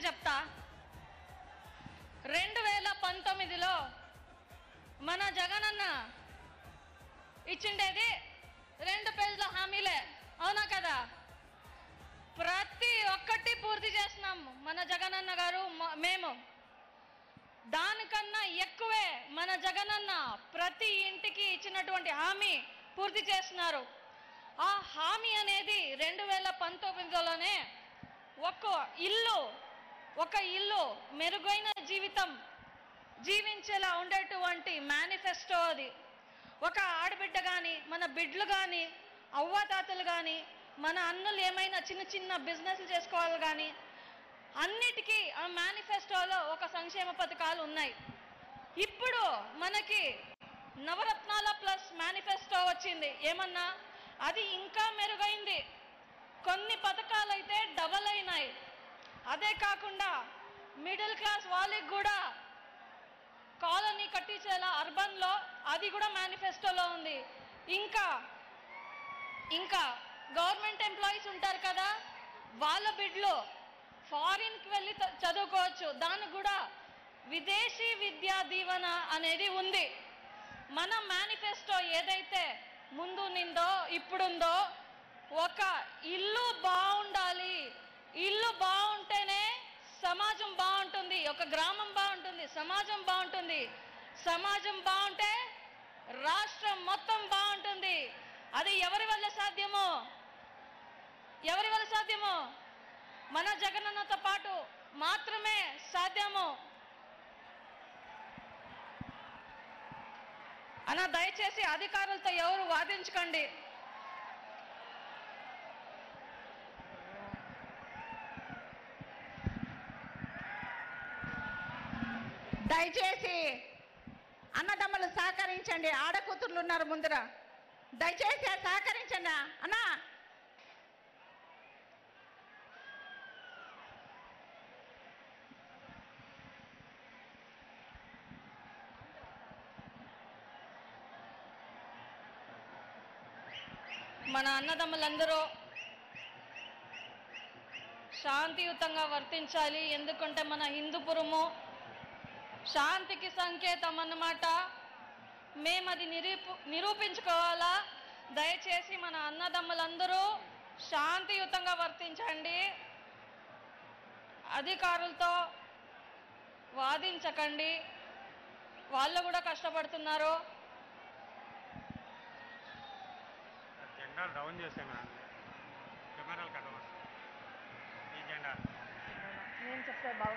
చెప్తా. 2019లో మన జగనన్న ఇచ్చిండేది 2 పేజీల హామీలే, అవునా కదా? ప్రతి ఒక్కటి పూర్తి చేస్తున్నాము మన జగనన్న గారు, మేము. దానికన్నా ఎక్కువే మన జగనన్న ప్రతి ఇంటికి ఇచ్చినటువంటి హామీ పూర్తి చేస్తున్నారు. ఆ హామీ అనేది 2019లోనే ఒక ఇల్లు మెరుగైన జీవితం జీవించేలా ఉండేటువంటి మేనిఫెస్టో అది. ఒక ఆడబిడ్డ కానీ, మన బిడ్డలు కానీ, అవ్వాతాతలు కానీ, మన అన్నులు ఏమైనా చిన్న చిన్న బిజినెస్లు చేసుకోవాలి కానీ, అన్నిటికీ ఆ మేనిఫెస్టోలో ఒక సంక్షేమ పథకాలు ఉన్నాయి. ఇప్పుడు మనకి నవరత్నాల ప్లస్ మేనిఫెస్టో వచ్చింది. ఏమన్నా అది ఇంకా మెరుగైంది. కొన్ని పథకాలు అయితే డబల్ అయినాయి. అదే కాకుండా మిడిల్ క్లాస్ వాళ్ళకి కూడా కాలనీ కట్టించేలా అర్బన్లో అది కూడా మేనిఫెస్టోలో ఉంది. ఇంకా గవర్నమెంట్ ఎంప్లాయీస్ ఉంటారు కదా, వాళ్ళ బిడ్డలు ఫారిన్కి వెళ్ళి చదువుకోవచ్చు. దానికి కూడా విదేశీ విద్యా దీవెన అనేది ఉంది. మన మేనిఫెస్టో ఏదైతే ముందు నిందో ఇప్పుడుందో, ఒక ఇల్లు బాగుండాలి, ఇల్లు బాగుంటేనే సమాజం బాగుంటుంది, ఒక గ్రామం బాగుంటుంది, సమాజం బాగుంటుంది, సమాజం బాగుంటే రాష్ట్రం మొత్తం బాగుంటుంది. అది ఎవరి వల్ల సాధ్యమో? మన జగనన్నతో పాటు మాత్రమే సాధ్యము. అన్న, దయచేసి అధికారులతో ఎవరు వాదించకండి. దయచేసి అన్నదమ్ములు సహకరించండి. ఆడకూతుర్లు ఉన్నారు ముందర, దయచేసి సహకరించండి అన్నా. మన అన్నదమ్ములందరూ శాంతియుతంగా వర్తించాలి. ఎందుకంటే మన హిందూపురము శాంతికి సంకేతం అన్నమాట. మేము అది నిరూపించుకోవాలా. దయచేసి మన అన్నదమ్ములందరూ శాంతియుతంగా వర్తించండి. అధికారులతో వాదించకండి, వాళ్ళు కూడా కష్టపడుతున్నారు. జెండా డౌన్ చేసాను, కెమెరాలు కట్టవచ్చు. ఈ జెండా నేను చెప్తే బాగుంది.